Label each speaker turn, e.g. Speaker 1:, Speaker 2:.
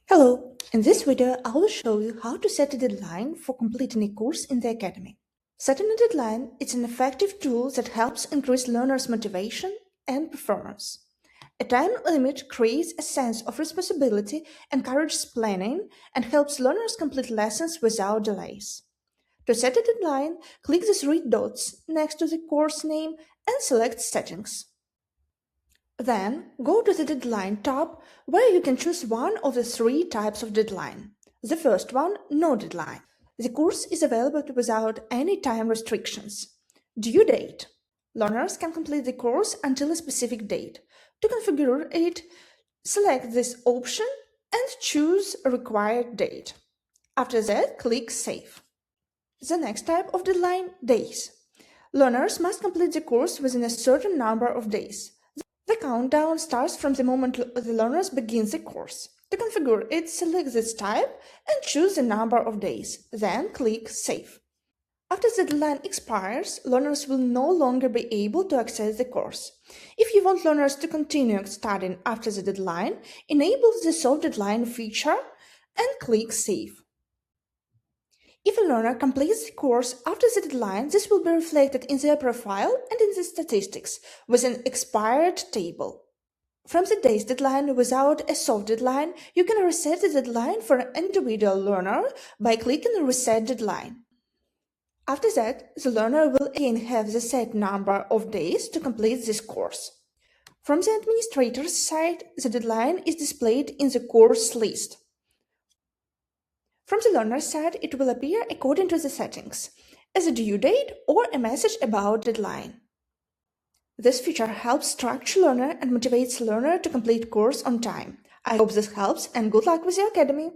Speaker 1: Hello, in this video I will show you how to set a deadline for completing a course in the Academy. Setting a deadline is an effective tool that helps increase learners' motivation and performance. A time limit creates a sense of responsibility, encourages planning, and helps learners complete lessons without delays. To set a deadline, click the three dots next to the course name and select Settings. Then, go to the Deadline tab, where you can choose one of the three types of deadline. The first one, no deadline. The course is available without any time restrictions. Due date. Learners can complete the course until a specific date. To configure it, select this option and choose a required date. After that, click Save. The next type of deadline, days. Learners must complete the course within a certain number of days. The countdown starts from the moment the learners begin the course. To configure it, select this type and choose the number of days, then click Save. After the deadline expires, learners will no longer be able to access the course. If you want learners to continue studying after the deadline, enable the Solve Deadline feature and click Save. If a learner completes the course after the deadline, this will be reflected in their profile and in the statistics with an expired table. From the day's deadline without a soft deadline, you can reset the deadline for an individual learner by clicking Reset Deadline. After that, the learner will again have the set number of days to complete this course. From the administrator's side, the deadline is displayed in the course list. From the learner's side, it will appear according to the settings, as a due date or a message about deadline. This feature helps structure learner and motivates learner to complete course on time. I hope this helps and good luck with your Academy!